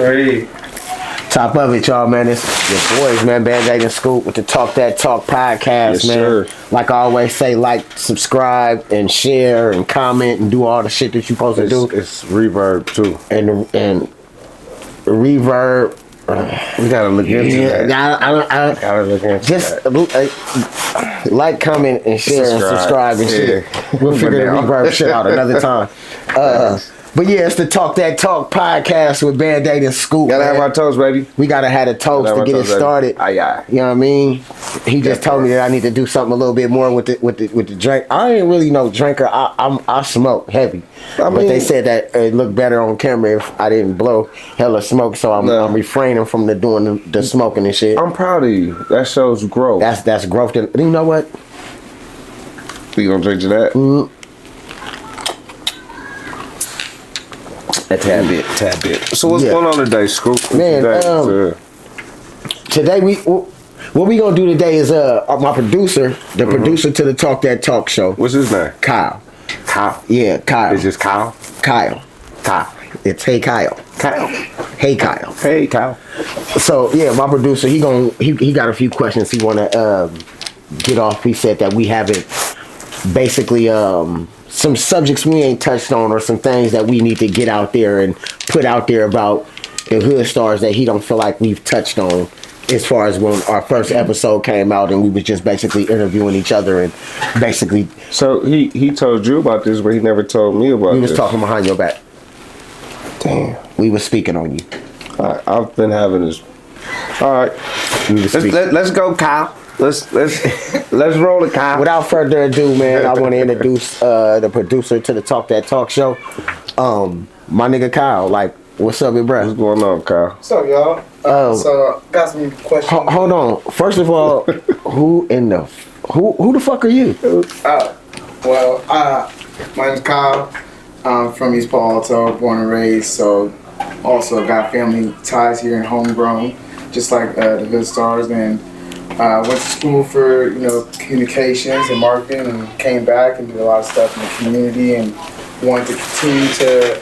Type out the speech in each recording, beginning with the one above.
Hey. Top of it, y'all, man. It's your boys, man. Bandaide and Scoot with the Talk That Talk podcast, Yes, man. Sir. Like I always say, like, subscribe, and share, and comment, and do all the shit that you're supposed to do. It's reverb too. And reverb. We gotta look into that. I Gotta look into just that. like, comment, and share, and subscribe, and shit. Yeah. We'll figure the reverb shit out another time. But yeah, it's the Talk That Talk podcast with Bandaide and Scoot. Gotta have our toast, baby. We gotta have a toast to get it started. Aye, aye. You know what I mean? He just told me that I need to do something a little bit more with the drink. I ain't really no drinker. I smoke heavy, but they said that it looked better on camera if I didn't blow hella smoke. So I'm refraining from doing the smoking and shit. I'm proud of you. That shows growth. That's growth. And you know what? You gonna drink to that? Mm. A tad bit. So what's going on today, Scoop? Man, today what we gonna do today is my producer, the producer to the Talk That Talk show. What's his name? Kyle. Kyle. Yeah, Kyle. It's just Kyle. Kyle. It's Hey Kyle. Kyle. Hey Kyle. Hey Kyle. So yeah, my producer, he got a few questions he wanna get off. He said that we haven't basically some subjects we ain't touched on, or some things that we need to get out there and put out there about the hood stars that he don't feel like we've touched on, as far as when our first episode came out and we was just basically interviewing each other and basically. So he told you about this, but he never told me about this. We was talking behind your back. Damn. We was speaking on you. I've been having this. All right. Let's go, Kyle. Let's roll it, Kyle. Without further ado, man, I want to introduce the producer to the Talk That Talk show. My nigga Kyle. Like, what's up, big bro? What's going on, Kyle? What's up, y'all? So got some questions. Hold on. First of all, who the fuck are you? My name's Kyle. I'm from East Palo Alto, born and raised. So also got family ties here and homegrown, just like the Hood Stars. And went to school for communications and marketing, and came back and did a lot of stuff in the community, and wanted to continue to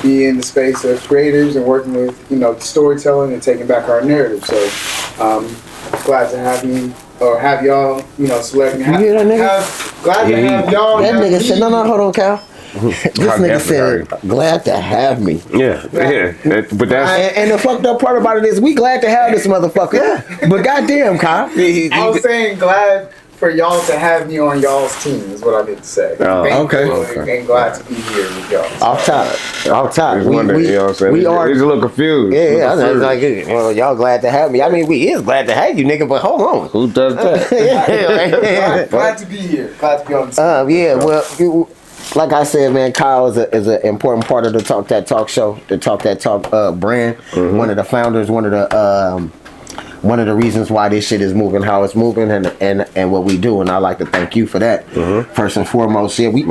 be in the space of creatives and working with storytelling and taking back our narrative. So glad to have me, or have y'all select me. You hear that nigga? Glad to have y'all. That nigga said, no, hold on, Kyle. This nigga said, glad to have me. Yeah. But that's and the fucked up part about it is we glad to have this motherfucker. Yeah. But goddamn, Kyle. I was saying glad for y'all to have me on y'all's team is what I meant to say. Okay. And glad to be here with y'all. Off top. you know what I'm saying? We are. He's a little confused. Yeah, I was like, well, y'all glad to have me. I mean, we is glad to have you, nigga. But hold on. Who does that? Glad to be here. Glad to be on the team. Yeah. Well, like I said, man, Kyle is an important part of the Talk That Talk show, the Talk That Talk brand. Mm-hmm. One of the founders, one of the reasons why this shit is moving, how it's moving, and what we do. And I like to thank you for that. Mm-hmm. First and foremost, yeah, we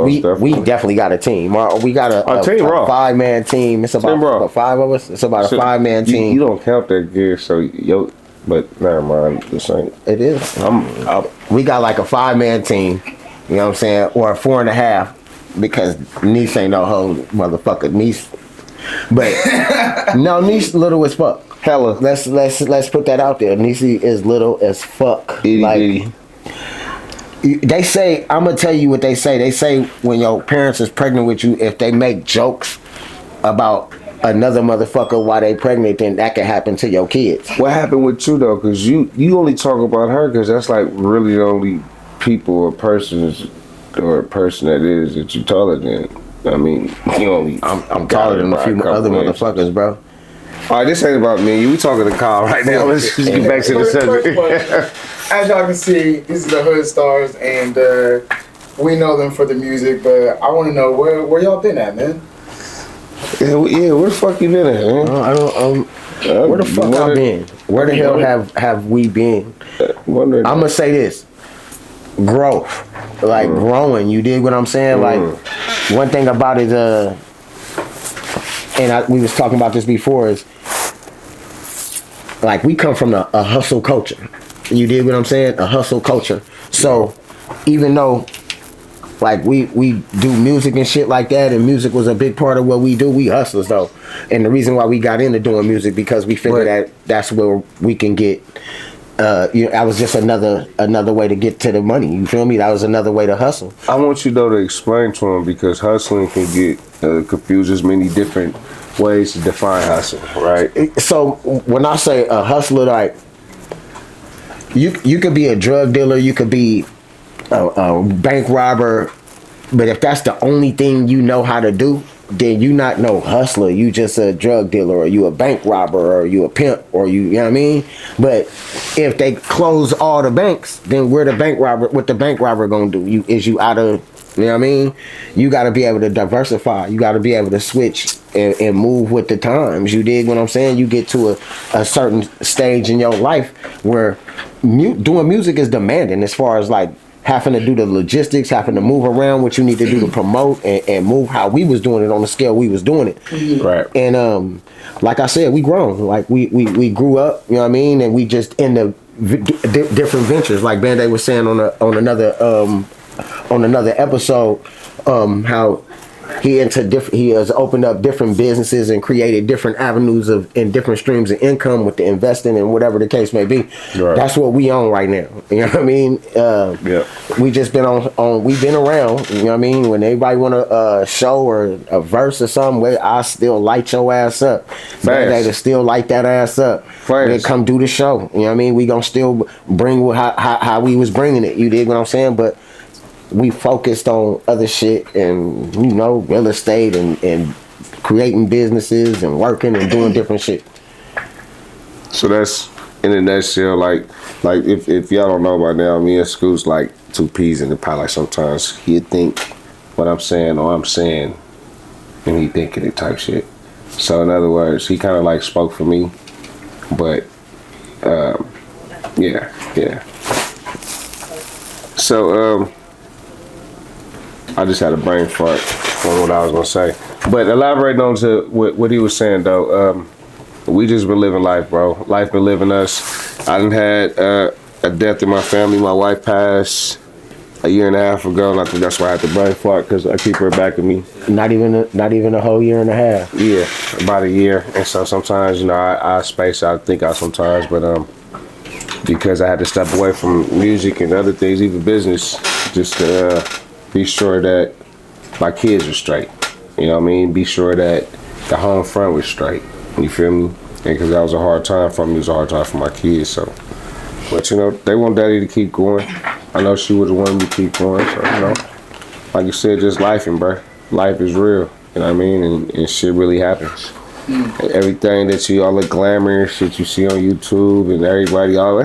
definitely got a team. We got a 5-man team. It's about 5 of us. It's about a 5-man team. You don't count that gear, so but never mind. This ain't. It is. We got like a 5-man team. You know what I'm saying, or a 4.5. Because niece ain't no whole motherfucker niece, but no, niece little as fuck. Hella. Let's put that out there. Niece is little as fuck. Like they say, I'm gonna tell you what they say. They say when your parents is pregnant with you, if they make jokes about another motherfucker while they pregnant, then that can happen to your kids. What happened with you though? Because you only talk about her because that's like really the only people or persons. Or a person that you taller than. I mean, you only. I'm taller than a few other motherfuckers, bro. All right, this ain't about me. We talking to Kyle right now. Let's just get back to the subject. As y'all can see, this is the Hood Stars, and we know them for the music. But I want to know where y'all been at, man. Yeah, where the fuck you been at, man? Where the fuck I been? Where the hell have we been? I'm gonna say this. Growth. Like growing, you dig what I'm saying? Like one thing about it, we was talking about this before, is like we come from a hustle culture. You dig what I'm saying? A hustle culture. So even though like we do music and shit like that, and music was a big part of what we do. We hustlers though, and the reason why we got into doing music because we figured that that's where we can get. That was just another way to get to the money. You feel me? That was another way to hustle. I want you though to explain to him because hustling can get confused. There's many different ways to define hustle, right? So when I say a hustler, like you could be a drug dealer, you could be a bank robber, but if that's the only thing you know how to do, then you not no hustler. You just a drug dealer, or you a bank robber, or you a pimp, or you know what I mean. But if they close all the banks, then what the bank robber gonna do? You out of, you know what I mean? You got to be able to diversify. You got to be able to switch and move with the times. You dig what I'm saying? You get to a certain stage in your life where doing music is demanding as far as like having to do the logistics, having to move around what you need to do to promote and move how we was doing it on the scale we was doing it. Right. And like I said, we grown. Like we grew up, you know what I mean? And we just in the different ventures. Like Bandaide was saying on another episode, how he has opened up different businesses and created different avenues and different streams of income with the investing and whatever the case may be. Right. That's what we own right now. You know what I mean? We just been we've been around, you know what I mean? When everybody want a show or a verse or something, I still light your ass up. Bandaide still light that ass up. They come do the show. You know what I mean? We gonna still bring how we was bringing it. You dig what I'm saying? But we focused on other shit and, real estate and creating businesses and working and doing different shit. So that's, in a nutshell, like if y'all don't know by now, me and Scoot's like two peas in the pot. Like sometimes he'd think what I'm saying or I'm saying and he thinking it type shit. So in other words, he kind of like spoke for me. But, yeah. So, I just had a brain fart on what I was gonna say. But elaborating on to what he was saying though, we just been living life, bro. Life been living us. I done had a death in my family. My wife passed a year and a half ago, and I think that's why I had the brain fart because I keep her back with me. Not even a whole year and a half. Yeah, about a year. And so sometimes, I space out, think out sometimes, but because I had to step away from music and other things, even business, just to be sure that my kids are straight. You know what I mean? Be sure that the home front was straight. You feel me? And because that was a hard time for me, it was a hard time for my kids. So, but they want daddy to keep going. I know she would have wanted me to keep going. So, like you said, just life, bro. Life is real. You know what I mean? And shit really happens. And everything that all the glamorous shit you see on YouTube and everybody all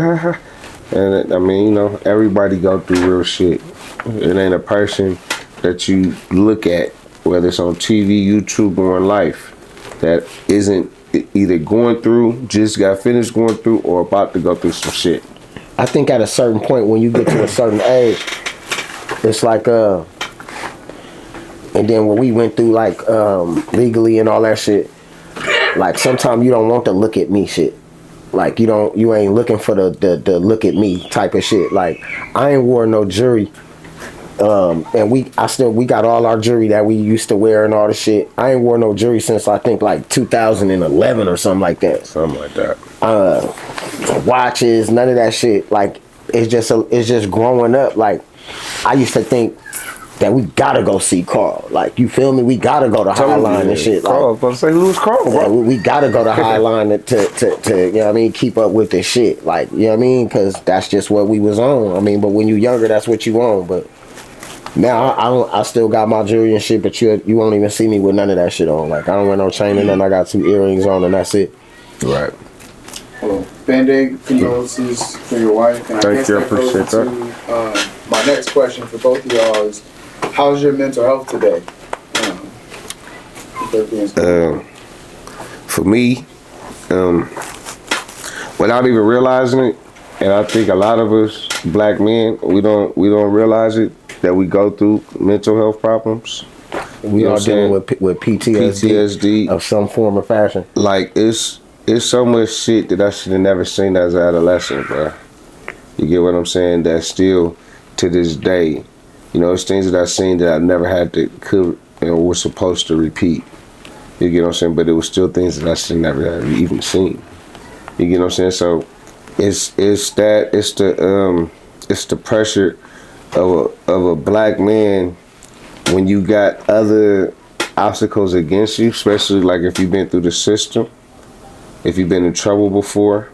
and I mean, everybody go through real shit. It ain't a person that you look at, whether it's on TV, YouTube, or in life, that isn't either going through, just got finished going through, or about to go through some shit. I think at a certain point when you get to a certain age, it's like and then when we went through like legally and all that shit, like sometimes you don't want the look at me shit. Like you ain't looking for the look at me type of shit. Like I ain't wore no jewelry. And we got all our jewelry that we used to wear and all the shit. I ain't wore no jewelry since I think like 2011 or something like that. Something like that. Watches, none of that shit. Like it's just growing up. Like I used to think that we gotta go see Carl. Like you feel me? We gotta go to Highline and shit. Carl, I was about to say who's Carl, bro? Yeah, we gotta go to Highline to you know what I mean, keep up with this shit. Like, you know what I mean? Cause that's just what we was on. I mean, but when you younger, that's what you on. But now I still got my jewelry and shit, but you won't even see me with none of that shit on. Like I don't wear no chain and nothing. I got 2 earrings on and that's it. Right. Well, Bandaide, condolences for your wife. And Thank you, I appreciate that. My next question for both of y'all is, how's your mental health today? For me, without even realizing it, and I think a lot of us black men, we don't realize it, that we go through mental health problems. We are dealing with PTSD of some form or fashion. Like it's so much shit that I should have never seen as an adolescent, bro. You get what I'm saying? That still to this day You know, it's things that I've seen that I never had to could was supposed to repeat. You get what I'm saying? But it was still things that I still never had even seen. You get what I'm saying? So it's the pressure of a black man when you got other obstacles against you, especially like if you've been through the system, if you've been in trouble before,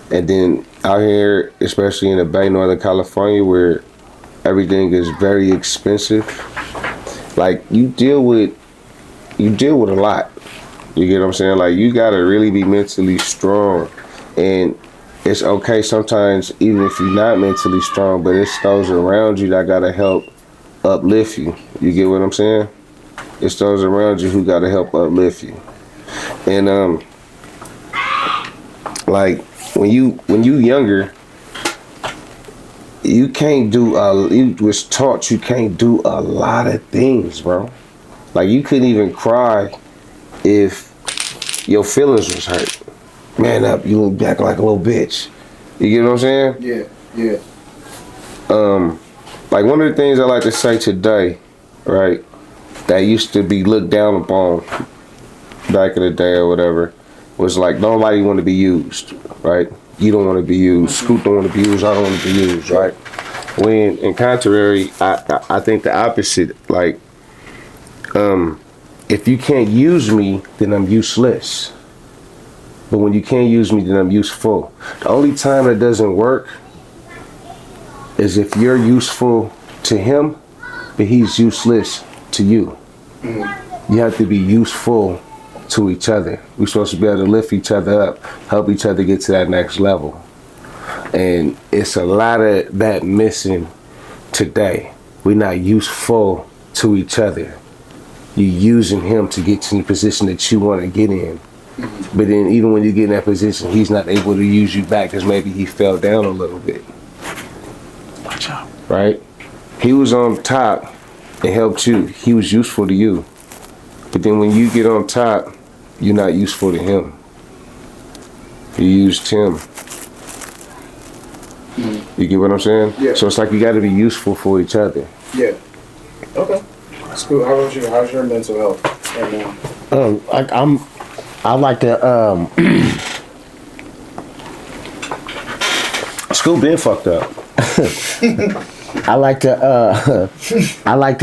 and then out here, especially in the Bay, Northern California, where everything is very expensive, like you deal with a lot. You get what I'm saying? Like you gotta really be mentally strong, and it's okay sometimes even if you're not mentally strong, but it's those around you that gotta help uplift you. You get what I'm saying? It's those around you who gotta help uplift you. And like when you younger, you can't do you was taught you can't do a lot of things, bro. Like you couldn't even cry if your feelings was hurt. Man up, you look back like a little bitch. You get what I'm saying? Yeah. Like one of the things I like to say today, right, that used to be looked down upon back in the day or whatever, was like nobody want to be used, right? You don't want to be used. Scoot don't want to be used. I don't want to be used, right? When in contrary, I think the opposite. Like, if you can't use me, then I'm useless. But when you can't use me, then I'm useful. The only time that doesn't work is if you're useful to him, but he's useless to you. You have to be useful to each other. We're supposed to be able to lift each other up, help each other get to that next level. And it's a lot of that missing today. We're not useful to each other. You're using him to get to the position that you want to get in. But then even when you get in that position, he's not able to use you back because maybe he fell down a little bit. Watch out. Right? He was on top and helped you. He was useful to you. But then when you get on top, you're not useful to him. You used him. You get what I'm saying? Yeah. So it's like you got to be useful for each other. Yeah. Okay. Scoot, how about you? How's your mental health right now? I like to Scoot been fucked up. I like to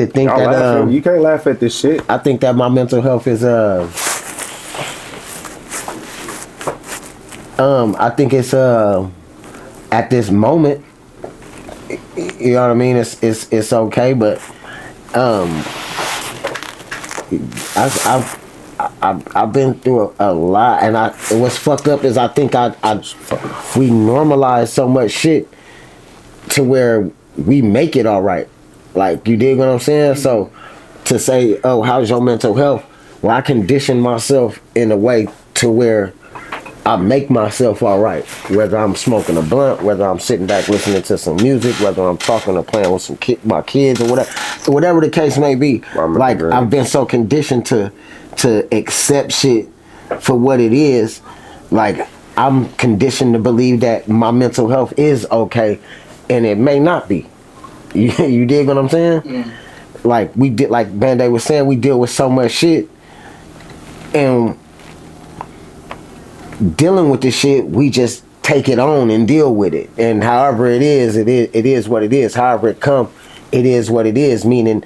think Y'all that laughing. You can't laugh at this shit. I think that my mental health is I think it's at this moment, you know what I mean, it's okay, but I've been through a lot, and what's fucked up is I think we normalize so much shit to where we make it all right. Like, you dig what I'm saying? So to say, oh, how's your mental health? Well, I condition myself in a way to where I make myself all right. Whether I'm smoking a blunt, whether I'm sitting back listening to some music, whether I'm talking or playing with my kids or whatever the case may be. Like, I've been so conditioned to accept shit for what it is. Like, I'm conditioned to believe that my mental health is okay, and it may not be. You dig what I'm saying? Yeah. Like Bandaide was saying, we deal with so much shit, and dealing with this shit, we just take it on and deal with it. And however it is what it is. However it come, it is what it is. Meaning,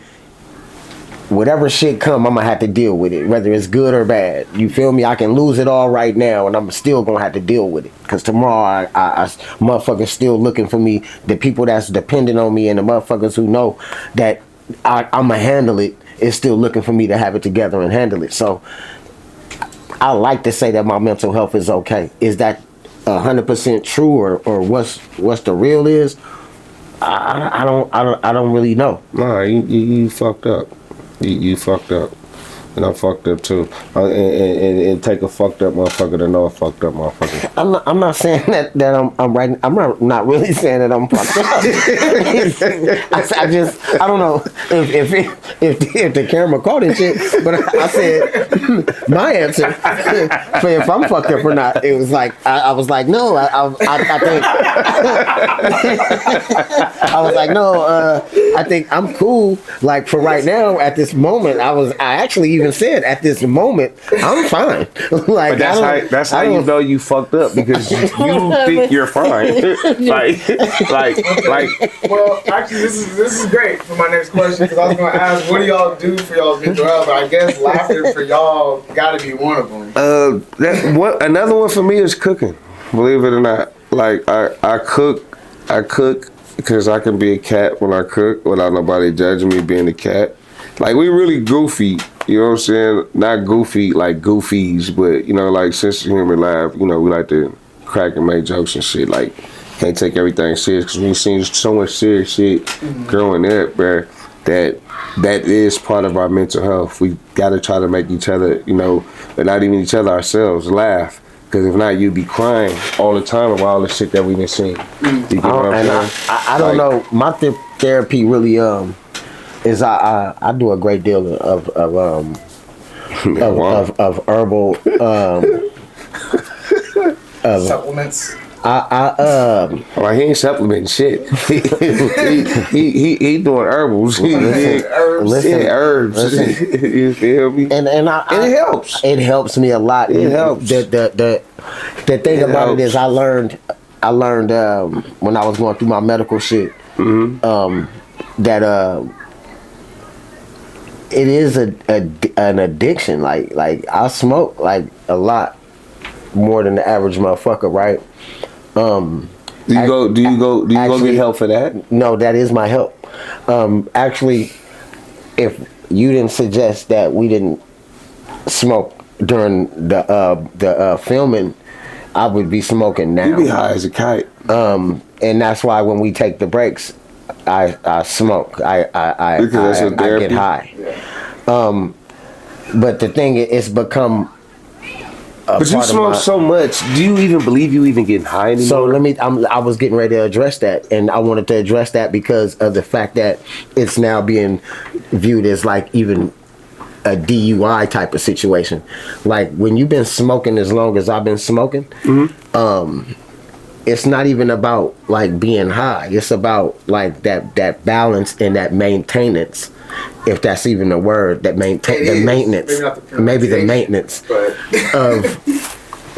whatever shit come, I'm gonna have to deal with it, whether it's good or bad. You feel me? I can lose it all right now, and I'm still gonna have to deal with it. Cause tomorrow, I motherfuckers still looking for me. The people that's dependent on me, and the motherfuckers who know that I'ma handle it, is still looking for me to have it together and handle it. So I like to say that my mental health is okay. Is that 100% true, or what's the real is? I don't really know. Nah, you fucked up. You fucked up. and I'm fucked up too. And take a fucked up motherfucker to know a fucked up motherfucker. I'm not saying that I'm right. I'm not really saying that I'm fucked up. I don't know if the camera caught it shit, but I said my answer for if I'm fucked up or not. It was like I was like no. I think I was like no. I think I'm cool. Like for right now, at this moment, I actually even said at this moment I'm fine. Like but that's how you know you fucked up because you think you're fine. like. Well, actually, this is great for my next question because I was going to ask, what do y'all do for y'all's mental health? But I guess laughter for y'all got to be one of them. Another one for me is cooking. Believe it or not, like I cook because I can be a cat when I cook without nobody judging me being a cat. Like we really goofy, you know what I'm saying? Not goofy like goofies, but you know, like sense of humor, laugh. You know, we like to crack and make jokes and shit. Like can't take everything serious because we've seen so much serious shit growing up, bruh. That is part of our mental health. We gotta try to make each other, you know, but not even each other ourselves, laugh. Because if not, you'd be crying all the time about all the shit that we've been seeing. You get what I'm saying? I don't know. My therapy really is I do a great deal of herbal Supplements. Well, he ain't supplementing shit. he doing herbals. Herbs. Herbs. You feel me? And it helps. It helps me a lot. It helps. The thing about it is I learned when I was going through my medical shit that it is an addiction. Like I smoke like a lot more than the average motherfucker, right? Do you go get help for that? No, that is my help. Actually, if you didn't suggest that we didn't smoke during the filming, I would be smoking now. You be high as a kite. And that's why when we take the breaks, I smoke. I get high. Yeah. But the thing is, it's become. But you smoke so much. Do you even believe you even getting high anymore? So I was getting ready to address that, and I wanted to address that because of the fact that it's now being viewed as like even a DUI type of situation. Like when you've been smoking as long as I've been smoking, it's not even about like being high. It's about like that balance and that maintenance. If that's even a word, that the maintenance, maybe the maintenance of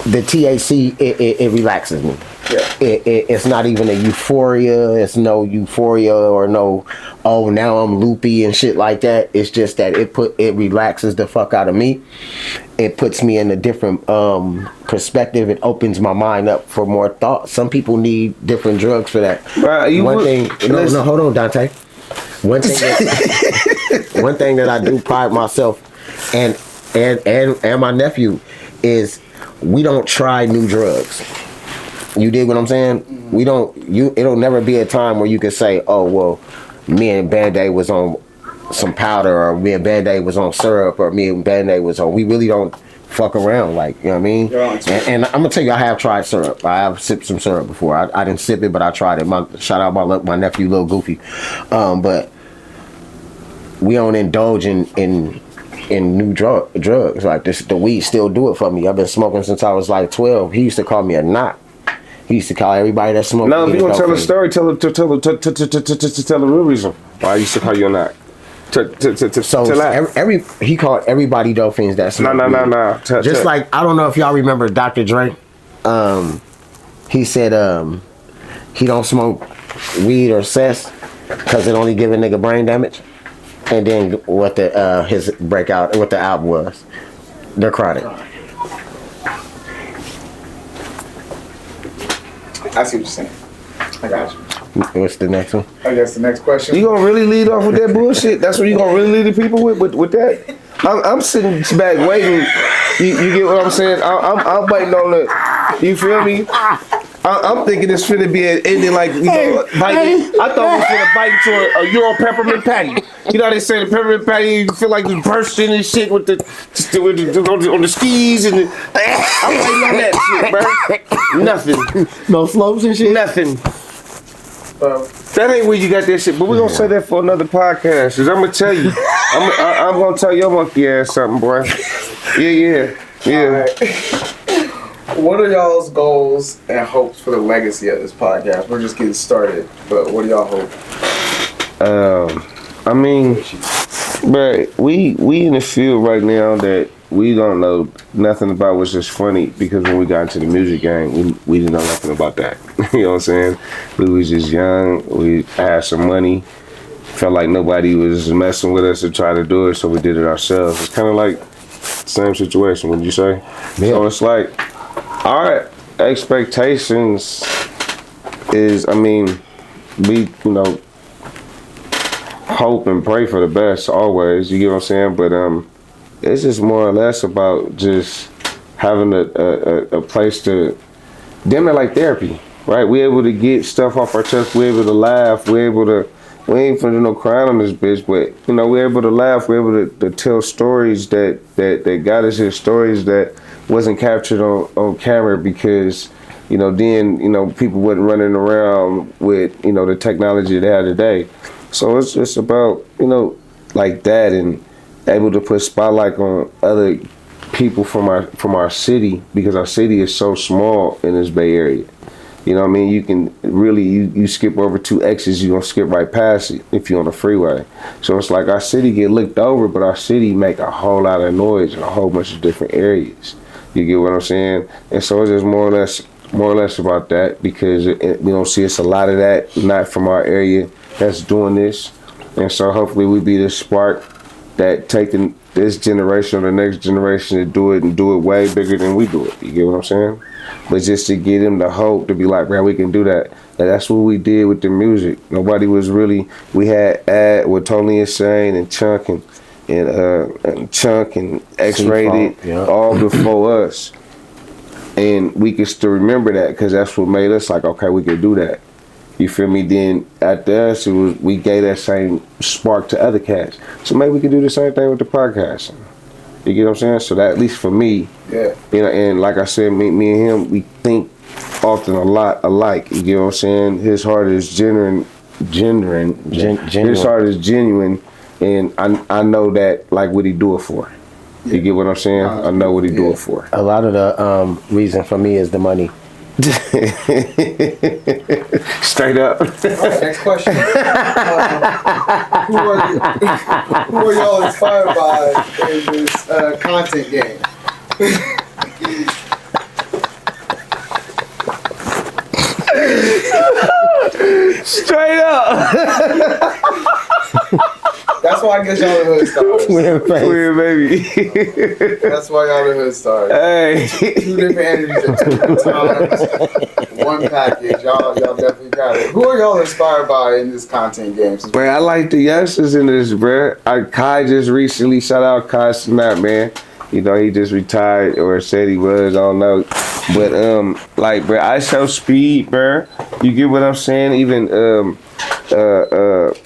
the THC, it relaxes me. Yeah. It's not even a euphoria. It's no euphoria or no, oh now I'm loopy and shit like that. It's just that it relaxes the fuck out of me. It puts me in a different perspective. It opens my mind up for more thought. Some people need different drugs for that. No, hold on, Dante. One thing that I do pride myself and my nephew is we don't try new drugs. You dig what I'm saying? We don't. It'll never be a time where you can say, "Oh, well, me and Bandaide was on some powder, or me and Bandaide was on syrup, or me and Bandaide was on." We really don't fuck around, like, you know what I mean? And I'm gonna tell you, I have tried syrup. I have sipped some syrup before. I didn't sip it, but I tried it. Shout out my nephew, Lil Goofy. But we don't indulge in new drugs like this. The weed still do it for me. I've been smoking since I was like 12. He used to call me a knot. He used to call everybody that smoked. No, if you want to tell a story, tell the real reason why I used to call you a knot. He called everybody dolphins that smoke. No. Just like, I don't know if y'all remember Dr. Dre. He said he don't smoke weed or cess because it only give a nigga brain damage. And then what his breakout, what the album was, The Chronic. I see what you're saying. I got you. What's the next one? I guess the next question. You gonna really lead off with that bullshit? That's what you gonna really lead the people with that? I'm sitting back waiting. You get what I'm saying? I'm waiting on the. You feel me? I'm thinking it's finna be an ending like you know, biting. I thought we was finna bite into a Euro peppermint patty. You know how they say the peppermint patty, you feel like it's bursting and shit with on the skis and I'm waiting on that shit, bro. Nothing. No slopes and shit. Nothing. That ain't where you got that shit, but we're gonna say that for another podcast. Cause I'm gonna tell you, I'm gonna tell your monkey ass something, boy. Yeah. Right. What are y'all's goals and hopes for the legacy of this podcast? We're just getting started, but what do y'all hope? I mean, but we in the field right now that we don't know nothing about what's just funny because when we got into the music game, we didn't know nothing about that. You know what I'm saying? We was just young. We had some money. Felt like nobody was messing with us to try to do it, so we did it ourselves. It's kind of like the same situation, would you say? Yeah. So it's like our expectations is, I mean, we, you know, hope and pray for the best always, you get what I'm saying? But it's just more or less about just having a place to, damn it, like therapy, right? We're able to get stuff off our chest, we're able to laugh, we ain't finna do no crying on this bitch, but you know, we're able to laugh, we're able to tell stories that got us here, stories that wasn't captured on camera because, you know, then, you know, people wasn't running around with, you know, the technology they have today. So it's just about, you know, like that and able to put spotlight on other people from our city because our city is so small in this Bay Area. You know what I mean? You can really, you skip over 2 exits, you're gonna skip right past it if you're on the freeway. So it's like our city get looked over, but our city make a whole lot of noise in a whole bunch of different areas. You get what I'm saying? And so it's just more or less about that because we don't see us a lot of that, not from our area that's doing this. And so hopefully we be the spark that taking this generation or the next generation to do it and do it way bigger than we do it. You get what I'm saying? But just to get them the hope to be like, man, we can do that. And that's what we did with the music. Nobody was really, we had Ad with Tony Insane and Chunk and Chunk and X-Rated, yeah, all before us. And we can still remember that because that's what made us like, okay, we can do that. You feel me? Then after us, we gave that same spark to other cats. So maybe we could do the same thing with the podcasting. You get what I'm saying? So that, at least for me, yeah. You know, and like I said, me and him, we think often a lot alike. You get what I'm saying? His heart is genuine. His heart is genuine, and I know that, like, what he do it for. You get what I'm saying? I know what he do it for. A lot of the reason for me is the money. Straight up. All right, next question. Who are y'all inspired by in this content game? Straight up. That's why I guess y'all the hood stars. Weird baby. That's why y'all the hood stars. Hey. 2 different energies at 2 times. 1 package. Y'all definitely got it. Who are y'all inspired by in this content game? Man, I like the youngsters in this, bruh. Kai just recently, shout out Kai Snap, man. You know, he just retired or said he was, I don't know. But like, bruh, I show speed, bruh. You get what I'm saying? Even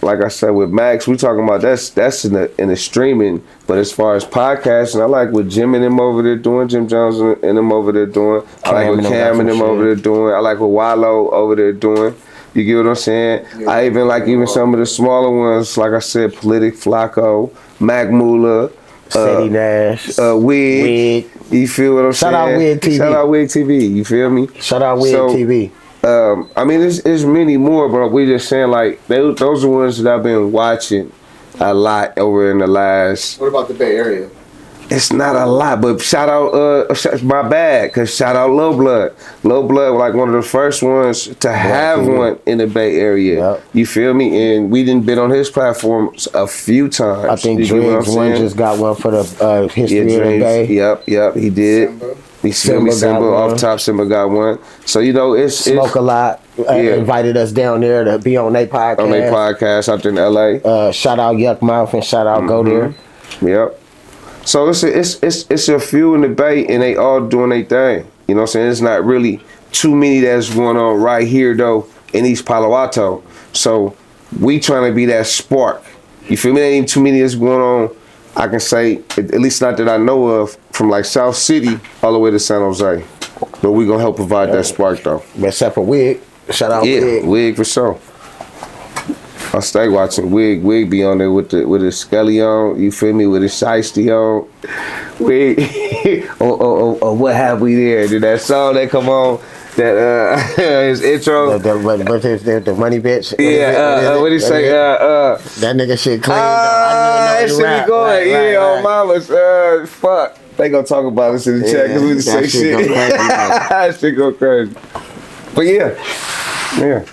like I said with Max, we talking about that's in the streaming. But as far as podcasting, I like what Jim and them over there doing, Jim Jones and them over there doing. I like what Cam and them over there doing. I like what Wallow over there doing. You get what I'm saying? Yeah. I even like even some of the smaller ones, like I said, Politic, Flacco, Mac Mula, Sadie Nash, Wig. You feel what I'm saying? Shout out Wig TV. Shout out Wig TV. You feel me? Shout out Wig TV. I mean, there's many more, but we just saying like those are the ones that I've been watching a lot over in the last. What about the Bay Area? It's not a lot, but shout out my bad, cause shout out Low Blood. Low Blood was like one of the first ones to have one in the Bay Area. Yep. You feel me? And we didn't been on his platform a few times. I think Dreams one just got one for the history of the Bay. Yep, he did. Simba off top. Simba got one. So you know, it's Smoke a Lot. Invited us down there to be on their podcast. On their podcast out in LA. Shout out Yuck Mouth and shout out Go There. Yep. So it's a few in the Bay and they all doing their thing. You know what I'm saying? It's not really too many that's going on right here though in East Palo Alto. So we trying to be that spark. You feel me? There ain't too many that's going on. I can say, at least not that I know of, from like South City all the way to San Jose. But we gonna help provide that spark though. Except for Wig. Shout out Wig. Wig for sure. I stay watching Wig. Wig be on there with the Scully on. You feel me? With the shiesty on. Wig. or what have we there? Did that song that come on? That his intro. The money bitch. What do you say? That nigga shit clean. That shit be going. On mama's. Fuck. They gonna talk about us in the chat because we just say shit. That shit go crazy. But yeah.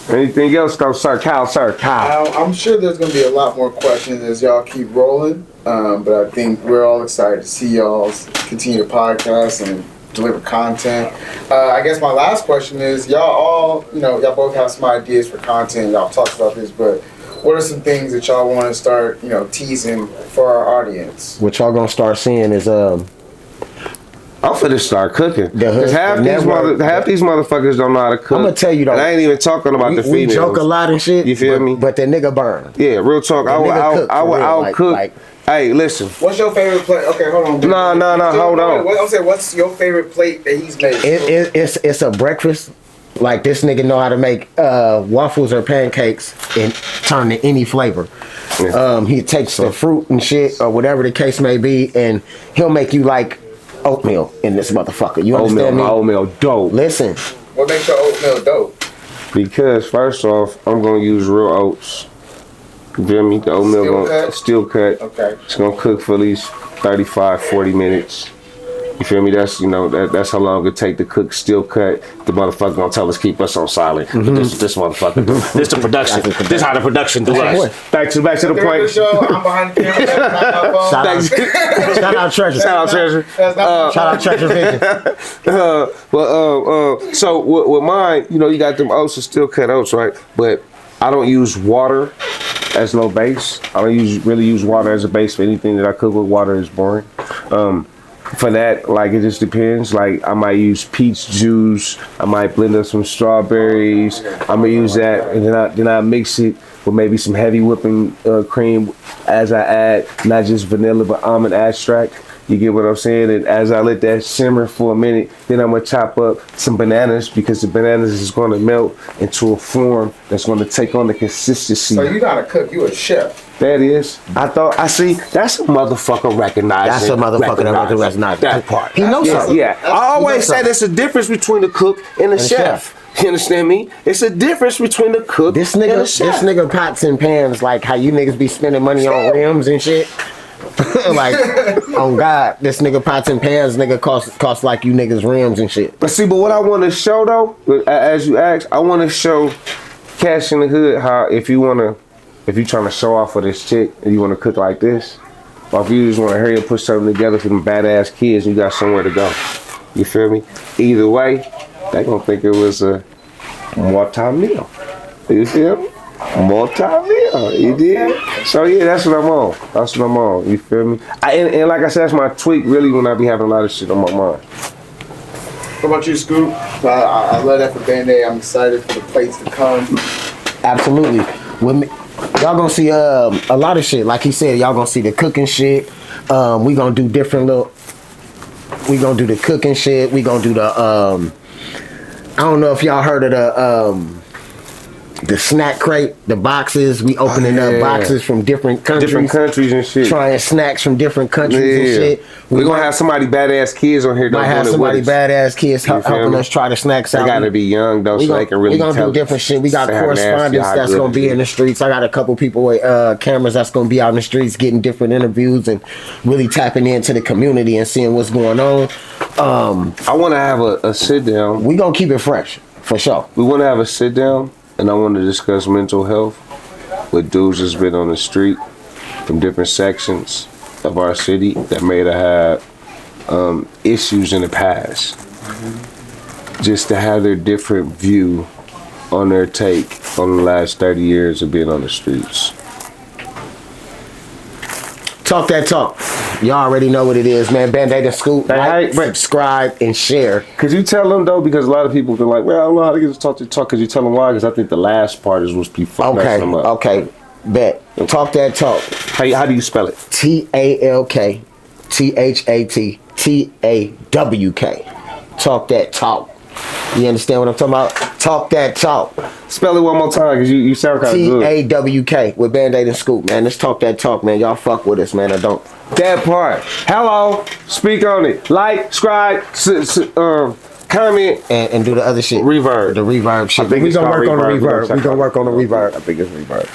Anything else? Go, sir. Kyle. I'm sure there's gonna be a lot more questions as y'all keep rolling. But I think we're all excited to see y'all continue to podcast and deliver content. I guess my last question is, y'all both have some ideas for content. Y'all talked about this, but what are some things that y'all want to start, teasing for our audience? What y'all gonna start seeing is I'm finna start cooking. Half these motherfuckers don't know how to cook. I'm gonna tell you though. And I ain't even talking about the females. We joke a lot and shit. You feel me? But the nigga burn. Yeah, real talk. I would out cook. Hey, listen. What's your favorite plate? Okay, hold on. No, hold on. I'm saying, what's your favorite plate that he's made? It's a breakfast. Like, this nigga know how to make waffles or pancakes and turn to any flavor. Yeah. He takes the fruit and shit or whatever the case may be, and he'll make you like oatmeal in this motherfucker. You understand me? Oatmeal dope. Listen. What makes your oatmeal dope? Because first off, I'm gonna use real oats. You feel me? The oatmeal steel cut. Okay. It's gonna cook for at least 35, 40 minutes. You feel me? That's that's how long it take to cook steel cut. The motherfucker gonna tell us keep us on silent. But this motherfucker. This the production. This how the production do us. Back to the point. I'm behind the camera. Shout out Treasure. Shout out Treasure Vision. So with mine, you got them oats and steel cut oats, right? But I don't use water as no base. I don't really use water as a base for anything that I cook with. Water is boring. For that, like, it just depends. Like, I might use peach juice. I might blend up some strawberries. I'm gonna use that, and then I mix it with maybe some heavy whipping cream as I add not just vanilla but almond extract. You get what I'm saying? And as I let that simmer for a minute, then I'm gonna chop up some bananas, because the bananas is gonna melt into a form that's gonna take on the consistency. So you're not a cook, you a chef. That is. I see. That's a motherfucker recognizing. That's a motherfucker that recognizes that part. He knows something. Yeah. I always say there's a difference between the cook and the chef. You understand me? It's a difference between the cook and the chef. This nigga pots and pans like how you niggas be spending money on rims and shit. Like, on God, this nigga pots and pans nigga cost like you niggas rims and shit. But what I want to show though, as you asked, I want to show Cash in the Hood how if you trying to show off for this chick and you want to cook like this, or if you just want to hurry and put something together for them badass kids, you got somewhere to go. You feel me? Either way, they gonna think it was a multi-meal. You feel me? Multi-meal. You did? So yeah, that's what I'm on. You feel me? And like I said, that's my tweak really when I be having a lot of shit on my mind. What about you, Scoot? I love that for Bandaide. I'm excited for the plates to come. Absolutely. Y'all gonna see a lot of shit. Like he said, y'all gonna see the cooking shit. We gonna do different we gonna do the cooking shit. We gonna do the I don't know if y'all heard of the snack crate, the boxes. We opening up boxes from different countries and shit. Trying snacks from different countries and shit. We're gonna have somebody badass kids on here. Might have somebody badass kids helping us try the snacks out. They gotta be young though, so they can really. We gonna do different shit. We got correspondents that's gonna be in the streets. I got a couple people with cameras that's gonna be out in the streets getting different interviews and really tapping into the community and seeing what's going on. I want to have a sit down. We gonna keep it fresh for sure. We want to have a sit down. And I want to discuss mental health with dudes that's been on the street from different sections of our city that may have had issues in the past. Just to have their different view on their take on the last 30 years of being on the streets. Talk that talk. Y'all already know what it is, man. Bandaide and Scoot. Like, subscribe, and share. Could you tell them though? Because a lot of people feel like, well, I don't know how to get to talk to talk. Could you tell them why? Because I think the last part is what's be messing them up. Okay. Bet. Talk that talk. How do you spell it? TALK THATTAWK. Talk that talk. You understand what I'm talking about? Talk that talk. Spell it one more time, because you sound kind of good. TAWK with Bandaide and Scoot, man. Let's talk that talk, man. Y'all fuck with us, man. I don't. That part. Hello. Speak on it. Like, subscribe, comment, and do the other shit. Reverb. The reverb shit. We gonna work on the reverb. We gonna work on the reverb. I think it's reverb.